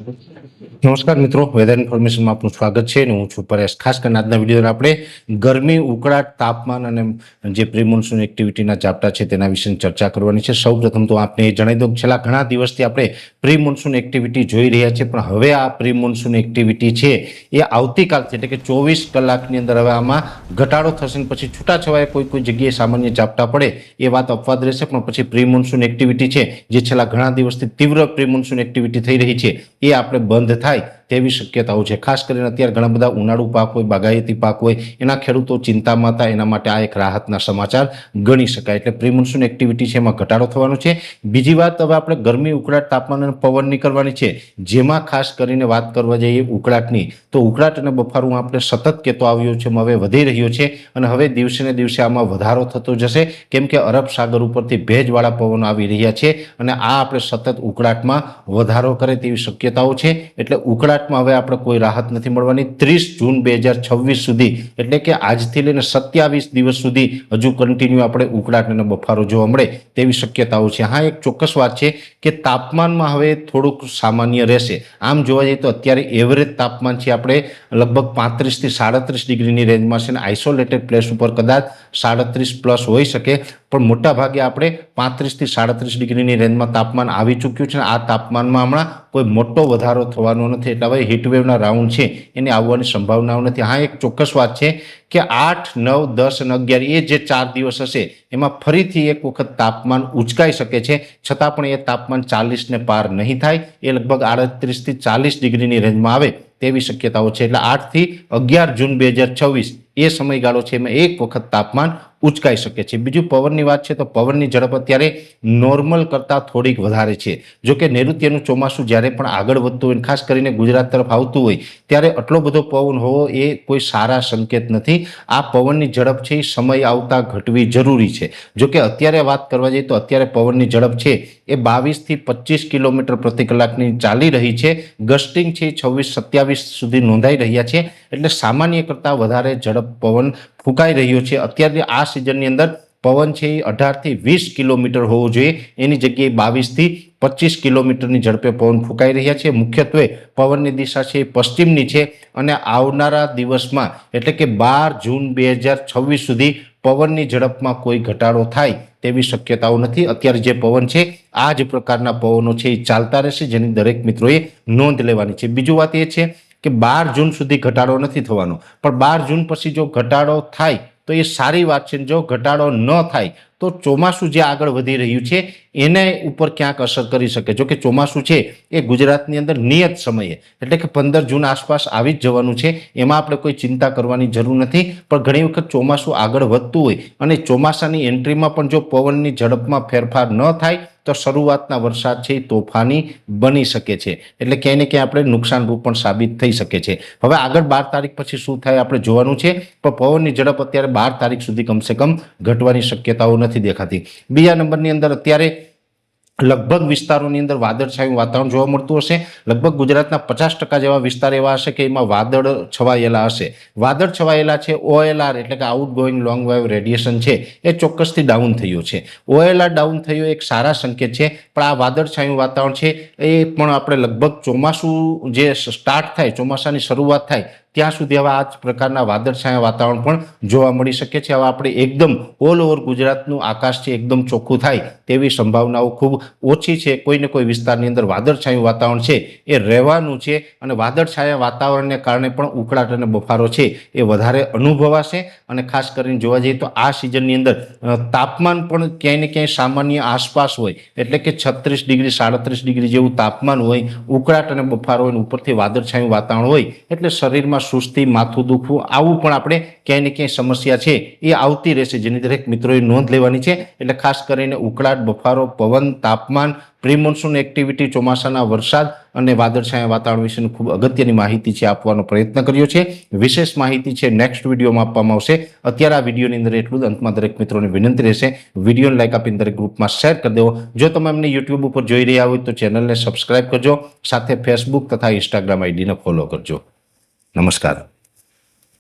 નમસ્કાર મિત્રો, વેધર ઇન્ફોર્મેશનમાં આપનું સ્વાગત છે અને હું છું પરેશ। ખાસ કરીને આજના વિડીયોમાં આપણે ગરમી, ઉકળાટ, તાપમાન અને જે પ્રી મોન્સૂન એક્ટિવિટીના ઝાપટા છે તેના વિશે ચર્ચા કરવાની છે। સૌપ્રથમ તો આપને એ જણાવી દઉં, છેલ્લા ઘણા દિવસથી આપણે પ્રી મોન્સૂન એક્ટિવિટી જોઈ રહ્યા છીએ, પણ હવે આ પ્રી મોન્સૂન એક્ટિવિટી છે એ આવતીકાલથી એટલે કે 24 કલાકની અંદર હવે આમાં ઘટાડો થશે, પછી છૂટાછવાયા કોઈ જગ્યાએ સામાન્ય ઝાપટા પડે એ વાત અપવાદ રહેશે, પણ પછી પ્રી મોન્સૂન એક્ટિવિટી છે જે છેલ્લા ઘણા દિવસથી તીવ્ર પ્રી મોન્સૂન એક્ટિવિટી થઈ રહી છે એ આપણે બંધ થાય તેવી શક્યતાઓ છે। ખાસ કરીને અત્યારે ઘણા બધા ઉનાળુ પાક હોય, બાગાયતી પાક હોય, એના ખેડૂતો ચિંતામાં હતા, એના માટે આ એક રાહતના સમાચાર ગણી શકાય। એટલે પ્રી મોન્સૂન એક્ટિવિટી છે એમાં ઘટાડો થવાનો છે। બીજી વાત, હવે આપણે ગરમી, ઉકળાટ, તાપમાન અને પવનની કરવાની છે, જેમાં ખાસ કરીને વાત કરવા જઈએ ઉકળાટની, તો ઉકળાટ અને બફારું આપણે સતત કહેતો આવ્યો છે, હવે વધી રહ્યો છે અને હવે દિવસે ને દિવસે આમાં વધારો થતો જશે, કેમ કે અરબ સાગર ઉપરથી ભેજવાળા પવનો આવી રહ્યા છે અને આ આપણે સતત ઉકળાટમાં વધારો કરે તેવી શક્યતાઓ છે। એટલે ઉકળાટમાં હવે આપણે કોઈ રાહત નથી મળવાની। 30 જૂન 2026 સુધી એટલે કે આજથી લઈને 27 દિવસ સુધી હજુ કન્ટિન્યુ આપણે ઉકળાટ અને બફારો જોવા મળે તેવી શક્યતાઓ છે। હા, એક ચોક્કસ વાત છે કે તાપમાનમાં હવે થોડુંક સામાન્ય રહેશે। આમ જોવા જઈએ તો અત્યારે એવરેજ તાપમાન છે આપણે લગભગ 35 થી 37 ડિગ્રીની રેન્જમાં છે અને આઇસોલેટેડ પ્લેસ ઉપર કદાચ 37 પ્લસ હોઈ શકે, પણ મોટા ભાગે આપણે 35 થી 37 ડિગ્રીની રેન્જમાં તાપમાન આવી ચૂક્યું છે। આ તાપમાનમાં હમણાં કોઈ મોટો વધારો થવાનો નથી, એટલે હવે હીટવેવના રાઉન્ડ છે એની આવવાની સંભાવનાઓ નથી। હા, એક ચોક્કસ વાત છે કે 8, 9, 10 અને 11 એ જે 4 દિવસ હશે એમાં ફરીથી એક વખત તાપમાન ઉંચકાઈ શકે છે, છતાં પણ એ તાપમાન 40 ને પાર નહીં થાય, એ લગભગ 38 થી 40 ડિગ્રીની રેન્જમાં આવે તેવી શક્યતાઓ છે। એટલે 8 થી 11 જૂન 2026 એ સમયગાળો છે એમાં એક વખત તાપમાન ઉંચકાઈ શકે છે। બીજું પવનની વાત છે તો પવનની ઝડપ અત્યારે નોર્મલ કરતાં થોડીક વધારે છે। જો કે નૈઋત્યનું ચોમાસું જ્યારે પણ આગળ વધતું હોય, ખાસ કરીને ગુજરાત તરફ આવતું હોય, ત્યારે આટલો બધો પવન હોવો એ કોઈ સારા સંકેત નથી। આ પવનની ઝડપ છે એ સમય આવતા ઘટવી જરૂરી છે। જો કે અત્યારે વાત કરવા જઈએ તો અત્યારે પવનની ઝડપ છે એ 22 થી 25 કિલોમીટર પ્રતિ કલાકની ચાલી રહી છે। ગસ્ટિંગ છે 26-27 સુધી નોંધાઈ રહ્યા છે, એટલે સામાન્ય કરતાં વધારે ઝડપ પવન ફૂંકાઈ રહ્યો છે। અત્યારે આ સિઝનની અંદર પવન છે એ 18 થી 20 કિલોમીટર હોવો જોઈએ, એની જગ્યાએ 22 થી 25 કિલોમીટરની ઝડપે પવન ફૂંકાઈ રહ્યા છે। મુખ્યત્વે પવનની દિશા છે એ પશ્ચિમની છે અને આવનારા દિવસમાં એટલે કે 12 જૂન 2026 સુધી પવનની ઝડપમાં કોઈ ઘટાડો થાય તેવી શક્યતાઓ નથી। અત્યારે જે પવન છે આ જ પ્રકારના પવનો છે એ ચાલતા રહેશે, જેની દરેક મિત્રોએ નોંધ લેવાની છે। બીજું વાત એ છે કે 12 જૂન સુધી ઘટાડો નથી થવાનો, પણ 12 જૂન પછી જો ઘટાડો થાય તો એ સારી વાત છે। જો ઘટાડો ન થાય તો ચોમાસું જે આગળ વધી રહ્યું છે એને ઉપર ક્યાંક અસર કરી શકે। જો કે ચોમાસું છે એ ગુજરાતની અંદર નિયત સમયે એટલે કે 15 જૂન આસપાસ આવી જ જવાનું છે, એમાં આપણે કોઈ ચિંતા કરવાની જરૂર નથી। પણ ઘણી વખત ચોમાસું આગળ વધતું હોય અને ચોમાસાની એન્ટ્રીમાં પણ જો પવનની ઝડપમાં ફેરફાર ન થાય તો શરૂઆતના વરસાદ છે એ તોફાની બની શકે છે, એટલે ક્યાંય ને ક્યાંય આપણે નુકસાનરૂપ પણ સાબિત થઈ શકે છે। હવે આગળ 12 તારીખ પછી શું થાય આપણે જોવાનું છે, પણ પવનની ઝડપ અત્યારે 12 તારીખ સુધી કમસે કમ ઘટવાની શક્યતાઓ નથી દેખાતી। બીજા નંબરની અંદર અત્યારે લગભગ વિસ્તારોની અંદર વાદળછાયું વાતાવરણ જોવા મળતું હશે। લગભગ ગુજરાતના 50% જેવા વિસ્તાર એવા હશે કે એમાં વાદળ છવાયેલા હશે। વાદળ છવાયેલા છે, OLR એટલે કે out going long wave radiation છે એ ચોક્કસથી ડાઉન થયું છે। OLR ડાઉન થયું એક સારા સંકેત છે, પણ આ વાદળછાયું વાતાવરણ છે એ પણ આપણે લગભગ ચોમાસું જે સ્ટાર્ટ થાય, ચોમાસાની શરૂઆત થાય ત્યાં સુધી હવે આ જ પ્રકારના વાદળછાયા વાતાવરણ પણ જોવા મળી શકે છે। હવે આપણે એકદમ ઓલ ઓવર ગુજરાતનું આકાશ છે એકદમ ચોખ્ખું થાય તેવી સંભાવનાઓ ખૂબ ઓછી છે। કોઈને કોઈ વિસ્તારની અંદર વાદળછાયું વાતાવરણ છે એ રહેવાનું છે અને વાદળછાયા વાતાવરણને કારણે પણ ઉકળાટ અને બફારો છે એ વધારે અનુભવાશે। અને ખાસ કરીને જોવા જઈએ તો આ સિઝનની અંદર તાપમાન પણ ક્યાંય ને ક્યાંય સામાન્ય આસપાસ હોય, એટલે કે 36 ડિગ્રી 37 ડિગ્રી જેવું તાપમાન હોય, ઉકળાટ અને બફારો હોય, ઉપરથી વાદળછાયું વાતાવરણ હોય, એટલે શરીરમાં સુસ્તી, માથું દુખવું આવું પણ આપણે ક્યાંય ને ક્યાંય સમસ્યા છે એ આવતી રહેશે, જેની દરેક મિત્રોએ નોંધ લેવાની છે। એટલે ખાસ કરીને ઉકળાટ, બફારો, પવન, તાપમાન, પ્રી મોન્સૂન એક્ટિવિટી, ચોમાસાના વરસાદ અને વાદળછાયા વાતાવરણ વિશેની ખૂબ અગત્યની માહિતી છે આપવાનો પ્રયત્ન કર્યો છે। વિશેષ માહિતી છે નેક્સ્ટ વિડીયોમાં આપવામાં આવશે। અત્યારે આ વિડીયોની અંદર એટલું જ। અંતમાં દરેક મિત્રોને વિનંતી રહેશે વિડીયોને લાઈક આપીને દરેક ગ્રુપમાં શેર કરી દેવો। જો તમે અમને યુટ્યુબ ઉપર જોઈ રહ્યા હોય તો ચેનલને સબસ્ક્રાઇબ કરજો, સાથે ફેસબુક તથા ઇન્સ્ટાગ્રામ આઈડીને ફોલો કરજો। નમસ્કાર।